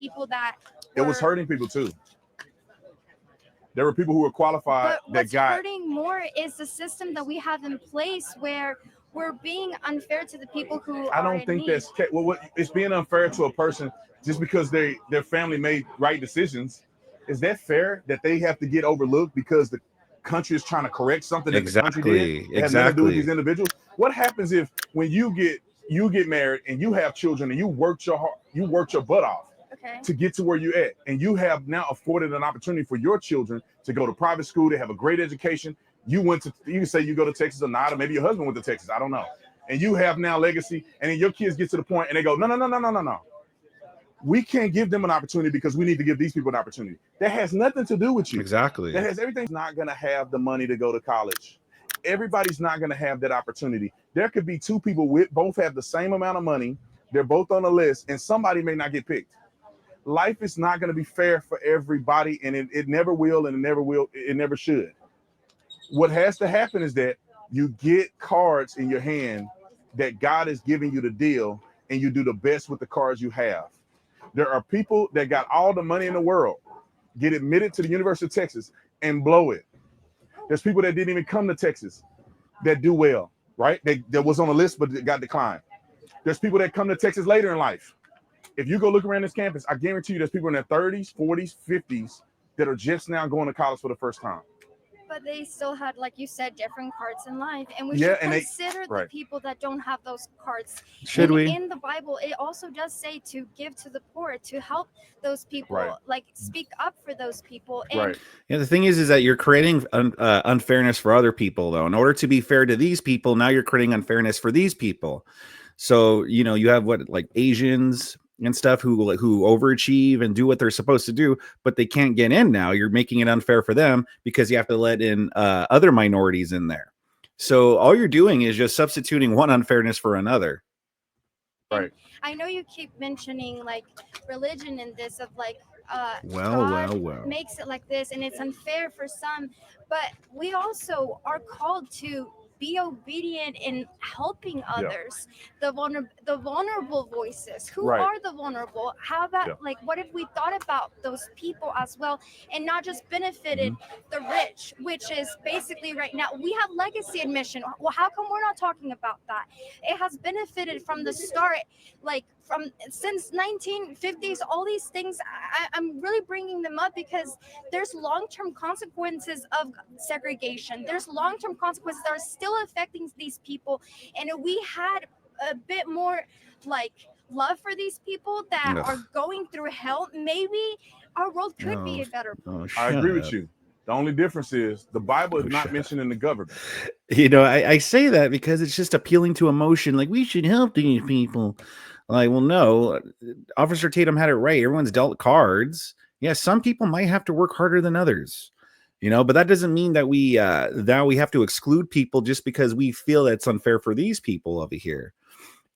people that it was hurting people too. There were people who were qualified but that what's got hurting more is the system that we have in place where we're being unfair to the people who I are don't in think need. that's it's being unfair to a person just because their family made right decisions. Is that fair that they have to get overlooked because the country is trying to correct something that the country did? It has nothing to do with these individuals. What happens if when you get married and you have children and you worked your butt off to get to where you're at, and you have now afforded an opportunity for your children to go to private school, to have a great education. You can say you go to Texas or not, or maybe your husband went to Texas, I don't know. And you have now legacy, and then your kids get to the point and they go, no. We can't give them an opportunity because we need to give these people an opportunity. That has nothing to do with you. Exactly. That has everything's not going to have the money to go to college. Everybody's not going to have that opportunity. There could be two people both have the same amount of money. They're both on the list, and somebody may not get picked. Life is not going to be fair for everybody, and it never will, and it never should. What has to happen is that you get cards in your hand that God is giving you the deal, and you do the best with the cards you have. There are people that got all the money in the world, get admitted to the University of Texas, and blow it. There's people that didn't even come to Texas that do well, right? That was on the list, but it got declined. There's people that come to Texas later in life. If you go look around this campus, I guarantee you there's people in their 30s, 40s, 50s that are just now going to college for the first time. But they still had, like you said, different cards in life, and we should consider the people that don't have those cards. Should we? In the Bible, it also does say to give to the poor, to help those people, like speak up for those people. And Yeah, the thing is that you're creating unfairness for other people, though. In order to be fair to these people, now you're creating unfairness for these people. So you have like Asians and stuff who overachieve and do what they're supposed to do, but they can't get in now. You're making it unfair for them because you have to let in other minorities in there. So all you're doing is just substituting one unfairness for another. Right. I know you keep mentioning like religion in this of like God makes it like this and it's unfair for some, but we also are called to be obedient in helping others, the vulnerable voices. Who are the vulnerable? How about like what if we thought about those people as well and not just benefited the rich, which is basically right now we have legacy admission. Well, how come we're not talking about that? It has benefited from the start, like from since 1950s. All these things I'm really bringing them up because there's long-term consequences of segregation. There's long-term consequences that are still affecting these people, and if we had a bit more like love for these people that are going through hell, maybe our world could be a better place. I agree with you. The only difference is the Bible is not mentioning the government. I say that because it's just appealing to emotion. Like, we should help these people. Like, well, no, Officer Tatum had it right. Everyone's dealt cards. Yeah, some people might have to work harder than others, but that doesn't mean that we have to exclude people just because we feel it's unfair for these people over here.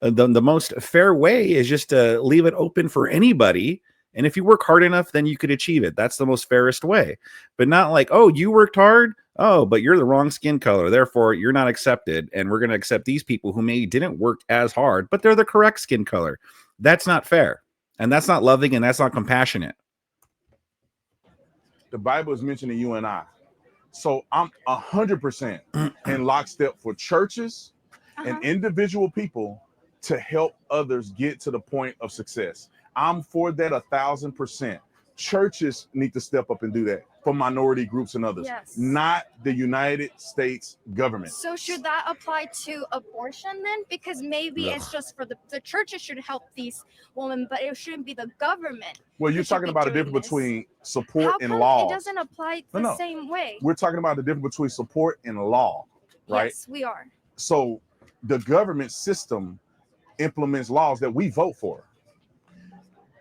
The most fair way is just to leave it open for anybody. And if you work hard enough, then you could achieve it. That's the most fairest way. But not like, oh, you worked hard. Oh, but you're the wrong skin color. Therefore, you're not accepted. And we're going to accept these people who maybe didn't work as hard, but they're the correct skin color. That's not fair. And that's not loving. And that's not compassionate. The Bible is mentioning you and I. So I'm 100% in lockstep for churches and individual people to help others get to the point of success. I'm for that 1,000%. Churches need to step up and do that for minority groups and others, not the United States government. So should that apply to abortion then? Because maybe it's just for the churches should help these women, but it shouldn't be the government. Well, you're talking about a difference between support and law. It doesn't apply the same way. We're talking about the difference between support and law, right? Yes, we are. So the government system implements laws that we vote for.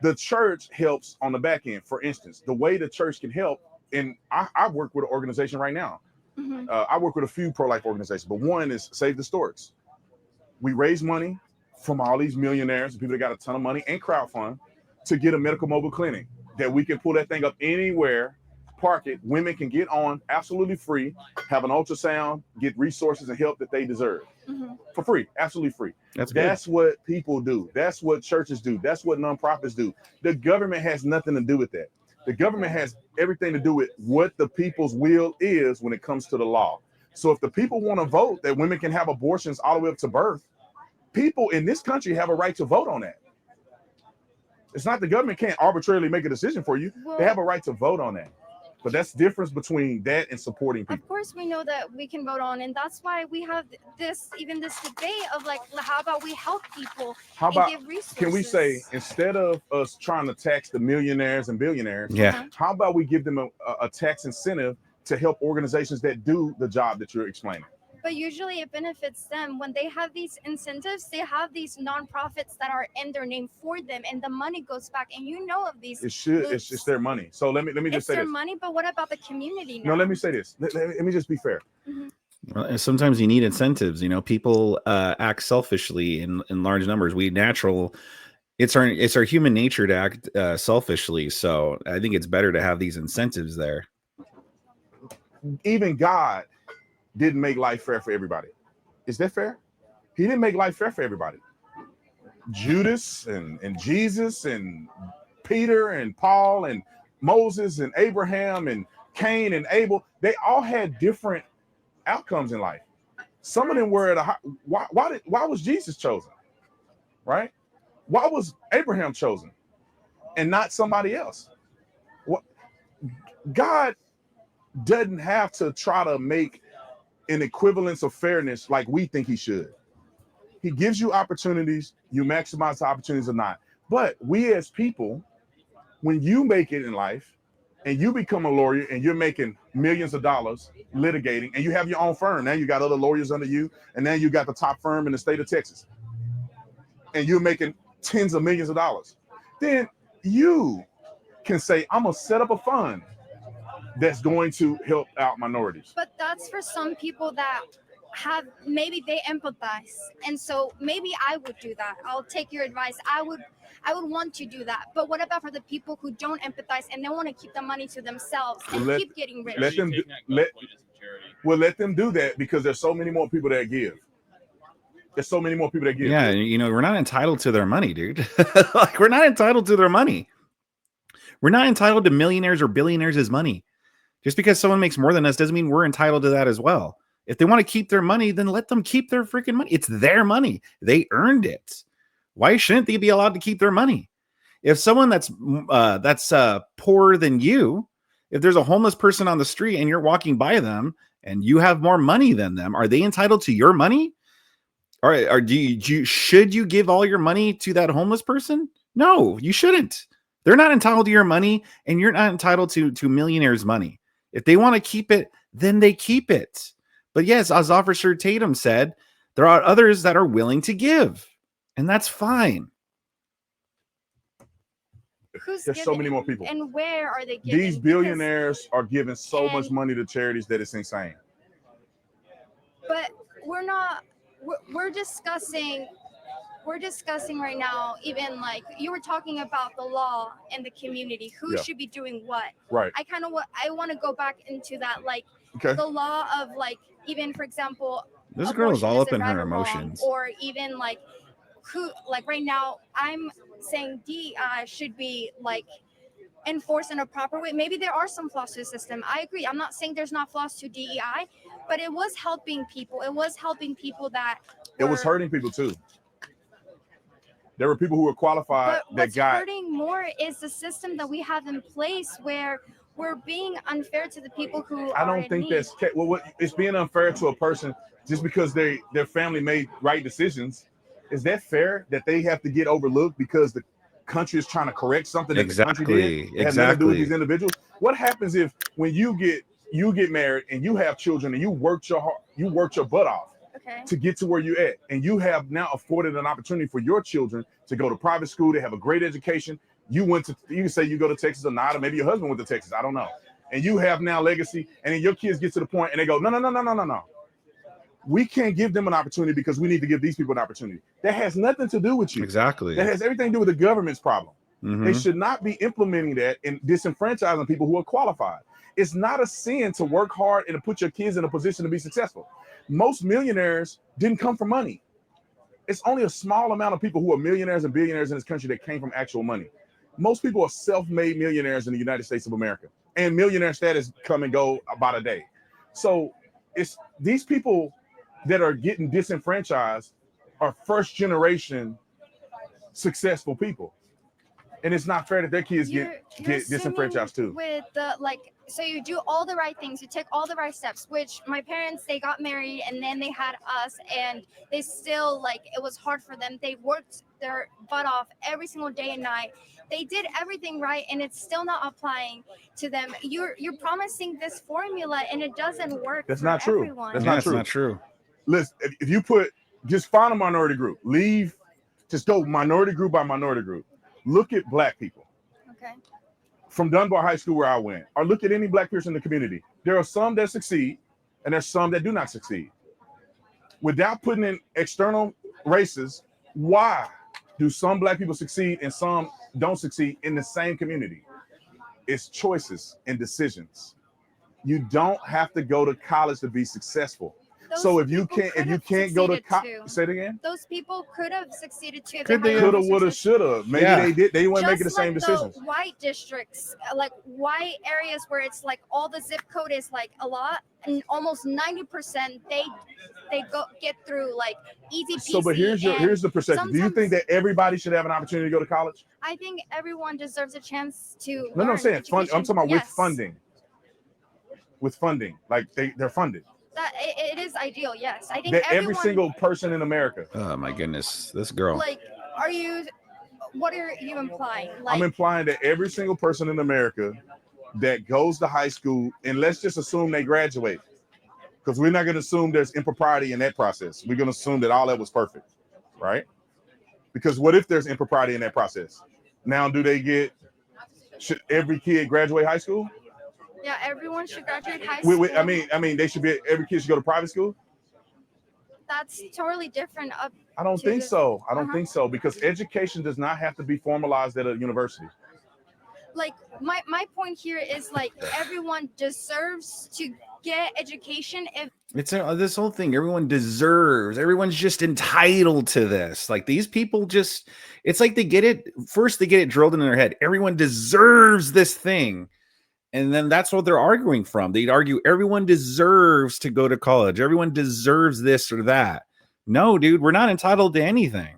The church helps on the back end. For instance, the way the church can help, and I work with an organization right now. I work with a few pro-life organizations, but one is Save the Storks. We raise money from all these millionaires and people that got a ton of money and crowdfund to get a medical mobile clinic that we can pull that thing up anywhere park it, women can get on absolutely free, have an ultrasound, get resources and help that they deserve for free, absolutely free. That's what people do. That's what churches do. That's what nonprofits do. The government has nothing to do with that. The government has everything to do with what the people's will is when it comes to the law. So if the people want to vote that women can have abortions all the way up to birth, people in this country have a right to vote on that. It's not the government can't arbitrarily make a decision for you. Well, they have a right to vote on that. But that's the difference between that and supporting people. Of course, we know that we can vote on, and that's why we have this debate of like, how about we help people and give resources? Can we say, instead of us trying to tax the millionaires and billionaires, how about we give them a tax incentive to help organizations that do the job that you're explaining? But usually it benefits them when they have these incentives. They have these nonprofits that are in their name for them, and the money goes back. And you know of these. It's just their money. So let me just say this. It's their money, but what about the community now? No, let me say this. Let me just be fair. Well, sometimes you need incentives. You know, people act selfishly in large numbers. It's our human nature to act selfishly. So I think it's better to have these incentives there. Even God didn't make life fair for everybody. Is that fair? He didn't make life fair for everybody. Judas and Jesus and Peter and Paul and Moses and Abraham and Cain and Abel, they all had different outcomes in life. Some of them were at a why was Jesus chosen? Right? Why was Abraham chosen and not somebody else? What God doesn't have to try to make an equivalence of fairness like we think he should. He gives you opportunities, you maximize the opportunities or not. But we as people, when you make it in life and you become a lawyer and you're making millions of dollars litigating and you have your own firm, now you got other lawyers under you, and now you got the top firm in the state of Texas, and you're making tens of millions of dollars, then you can say, I'm gonna set up a fund that's going to help out minorities. But that's for some people that have, maybe they empathize, and so maybe I would do that. I'll take your advice. I would want to do that. But what about for the people who don't empathize and they want to keep the money to themselves and keep getting rich? Let them do that, because there's so many more people that give. There's so many more people that give. Yeah, you know, we're not entitled to their money, dude. Like, we're not entitled to their money. We're not entitled to millionaires or billionaires' money. Just because someone makes more than us doesn't mean we're entitled to that as well. If they want to keep their money, then let them keep their freaking money. It's their money. They earned it. Why shouldn't they be allowed to keep their money? If someone that's poorer than you, if there's a homeless person on the street and you're walking by them and you have more money than them, are they entitled to your money? Or should you give all your money to that homeless person? No, you shouldn't. They're not entitled to your money, and you're not entitled to millionaires' money. If they want to keep it, then they keep it. But yes, as Officer Tatum said, there are others that are willing to give, and that's fine. There's so many more people. And where are they giving? These billionaires are giving so much money to charities that it's insane. But we're discussing right now, even like you were talking about the law and the community, who should be doing what. Right. I want to go back into that, like the law of, like, even for example, this girl is all up in her emotions, or even like who, like right now I'm saying DEI should be like enforced in a proper way. Maybe there are some flaws to the system. I agree. I'm not saying there's not flaws to DEI, but it was helping people. It was helping people that it was hurting people too. There were people who were qualified what's hurting more is the system that we have in place, where we're being unfair to the people who I don't think that's it's being unfair to a person just because their family made right decisions. Is that fair that they have to get overlooked because the country is trying to correct something that the country did? It has nothing to do with these individuals. What happens if when you get married and you have children and you worked your butt off to get to where you're at, and you have now afforded an opportunity for your children to go to private school, to have a great education. You can say you go to Texas or not, or maybe your husband went to Texas, I don't know. And you have now legacy, and then your kids get to the point and they go, no. We can't give them an opportunity because we need to give these people an opportunity. That has nothing to do with you. Exactly. That has everything to do with the government's problem. They should not be implementing that and disenfranchising people who are qualified. It's not a sin to work hard and to put your kids in a position to be successful. Most millionaires didn't come from money. It's only a small amount of people who are millionaires and billionaires in this country that came from actual money. Most people are self-made millionaires in the United States of America, and millionaire status come and go about a day. So it's these people that are getting disenfranchised are first generation successful people. And it's not fair that their kids get disenfranchised too. With the so you do all the right things, you take all the right steps, which my parents, they got married and then they had us, and they still it was hard for them. They worked their butt off every single day and night. They did everything right, and it's still not applying to them. You're promising this formula, and it doesn't work. That's not true. Everyone. That's not true. Listen, if you just find a minority group, just go minority group by minority group. Look at Black people. Okay. From Dunbar High School where I went, or look at any Black person in the community. There are some that succeed, and there's some that do not succeed. Without putting in external races, why do some Black people succeed and some don't succeed in the same community? It's choices and decisions. You don't have to go to college to be successful. So if you can't go to college, say it again. Those people could have succeeded too. Could they? Coulda, woulda, shoulda. Maybe they did. They weren't making the same decisions. White districts, white areas where it's all the zip code is a lot, and almost 90% they get through easy peasy. So, but here's the perspective. Do you think that everybody should have an opportunity to go to college? I think everyone deserves a chance to. No, I'm saying fund. I'm talking about yes. with funding. With funding, they're funded. That it is ideal, yes. I think that every single person in America. Oh my goodness, this girl. What are you implying? I'm implying that every single person in America that goes to high school, and let's just assume they graduate, because we're not going to assume there's impropriety in that process. We're going to assume that all that was perfect, right? Because what if there's impropriety in that process? Now, should every kid graduate high school? Yeah, everyone should graduate high school. I mean, every kid should go to private school. That's totally different. I don't think so. I don't think so, because education does not have to be formalized at a university. My point here is everyone deserves to get education. If it's this whole thing, everyone's just entitled to this. These people it's they get it first. They get it drilled in their head. Everyone deserves this thing. And then that's what they're arguing from. They'd argue everyone deserves to go to college. Everyone deserves this or that. No, dude, we're not entitled to anything.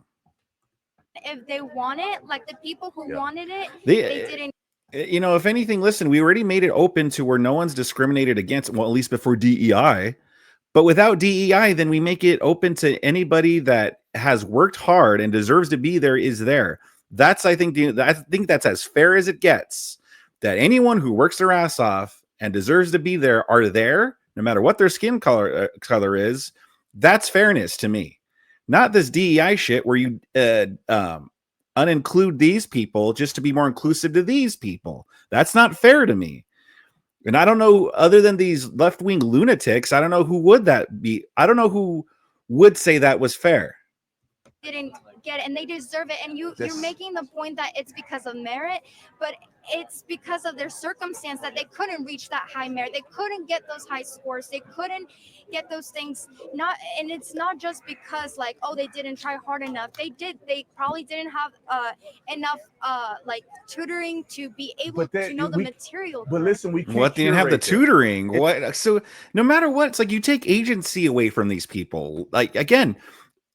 If they want it, the people who wanted it, they didn't. If anything, listen, we already made it open to where no one's discriminated against, well, at least before DEI. But without DEI, then we make it open to anybody that has worked hard and deserves to be there is there. I think that's as fair as it gets. That anyone who works their ass off and deserves to be there are there, no matter what their skin color is. That's fairness to me. Not this DEI shit where you uninclude these people just to be more inclusive to these people. That's not fair to me. And I don't know, other than these left-wing lunatics, I don't know who would that be. I don't know who would say that was fair. Didn't get it, and they deserve it. And you're making the point that it's because of merit, but it's because of their circumstance that they couldn't reach that high merit. They couldn't get those high scores. They couldn't get those things. And it's not just because they didn't try hard enough. They did. They probably didn't have enough tutoring to be able to know the material. But listen, we can't. What, they didn't have the tutoring? What? So no matter what, it's you take agency away from these people. Again,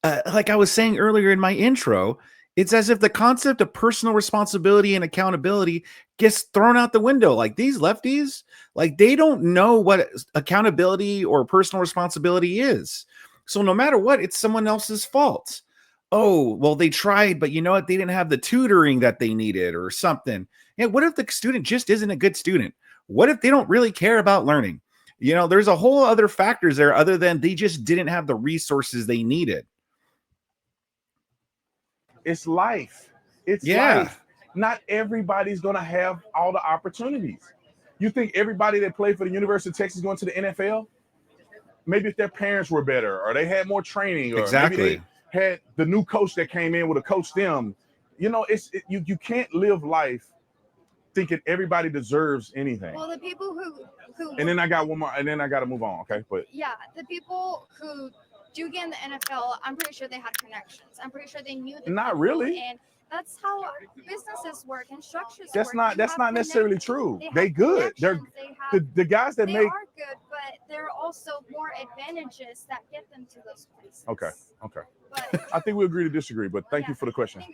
like I was saying earlier in my intro, it's as if the concept of personal responsibility and accountability gets thrown out the window. These lefties, they don't know what accountability or personal responsibility is. So no matter what, it's someone else's fault. Oh, well, they tried, but you know what? They didn't have the tutoring that they needed or something. Yeah, what if the student just isn't a good student? What if they don't really care about learning? There's a whole other factors there other than they just didn't have the resources they needed. It's life. It's life. Not everybody's going to have all the opportunities. You think everybody that played for the University of Texas going to the NFL? Maybe if their parents were better, or they had more training, or maybe they had the new coach that came in would have coached them. You can't live life thinking everybody deserves anything. Well, the people who and then I got one more, and then I got to move on. Okay, but yeah, the people who do get in the NFL, I'm pretty sure they had connections. I'm pretty sure they knew the not people, really. and that's how businesses work and structures That's work. That's not necessarily true. They good. They're the guys that they make. are good, but there are also more advantages that get them to those places. Okay. But, I think we agree to disagree, but thank you for the question.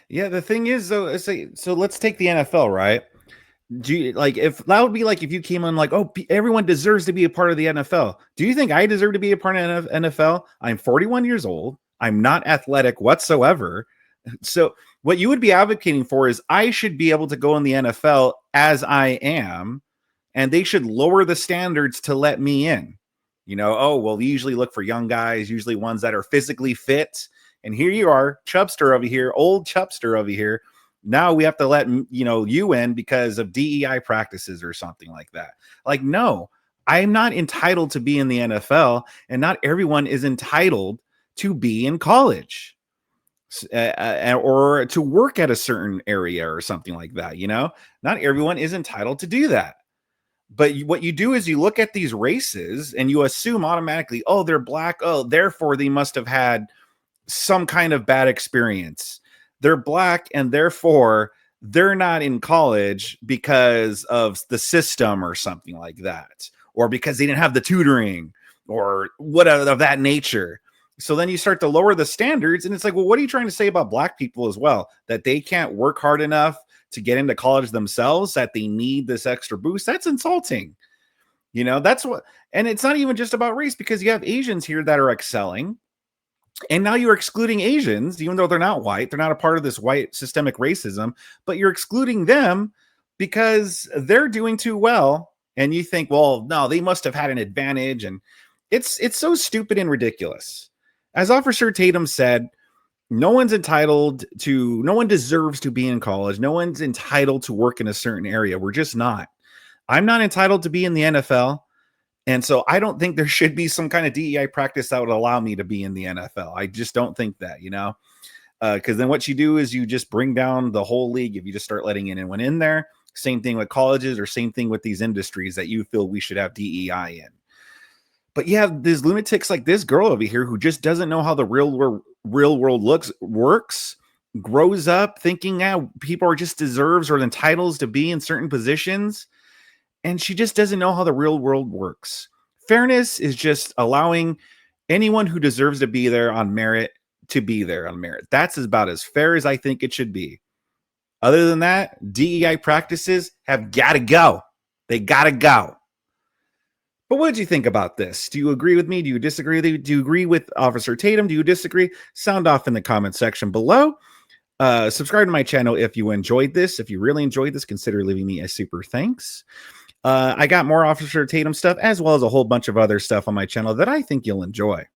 Yeah, the thing is though, so let's take the NFL, right? Do you, like, if that would be like if you came on like, oh, everyone deserves to be a part of the NFL. Do you think I deserve to be a part of NFL? I'm 41 years old. I'm not athletic whatsoever. So what you would be advocating for is I should be able to go in the NFL as I am, and they should lower the standards to let me in. You know, oh, well, we usually look for young guys, usually ones that are physically fit. And here you are, Chubster over here, old Chubster over here. Now we have to let, you know, you in because of DEI practices or something like that. Like, no, I'm not entitled to be in the NFL, and not everyone is entitled to be in college or to work at a certain area or something like that. You know, not everyone is entitled to do that. But what you do is you look at these races and you assume automatically, oh, they're black. Oh, therefore they must have had some kind of bad experience. They're black and therefore they're not in college because of the system or something like that, or because they didn't have the tutoring or whatever of that nature. So then you start to lower the standards, and it's like, well, what are you trying to say about black people as well? That they can't work hard enough to get into college themselves, that they need this extra boost? That's insulting. You know, that's what, and it's not even just about race, because you have Asians here that are excelling. And now you're excluding Asians, even though they're not white. They're not a part of this white systemic racism, but you're excluding them because they're doing too well. And you think, well, no, they must have had an advantage. And it's so stupid and ridiculous. As Officer Tatum said, no one deserves to be in college. No one's entitled to work in a certain area. We're just not. I'm not entitled to be in the NFL. And so I don't think there should be some kind of DEI practice that would allow me to be in the NFL. I just don't think that, you know, because then what you do is you just bring down the whole league if you just start letting anyone in there. Same thing with colleges, or same thing with these industries that you feel we should have DEI in. But you have these lunatics like this girl over here who just doesn't know how the real world works, grows up thinking people are just deserves or entitled to be in certain positions. And she just doesn't know how the real world works. Fairness is just allowing anyone who deserves to be there on merit to be there on merit. That's about as fair as I think it should be. Other than that, DEI practices have got to go. They got to go. But what did you think about this? Do you agree with me? Do you disagree? Do you agree with Officer Tatum? Do you disagree? Sound off in the comment section below. Subscribe to my channel if you enjoyed this. If you really enjoyed this, consider leaving me a super thanks. I got more Officer Tatum stuff, as well as a whole bunch of other stuff on my channel that I think you'll enjoy.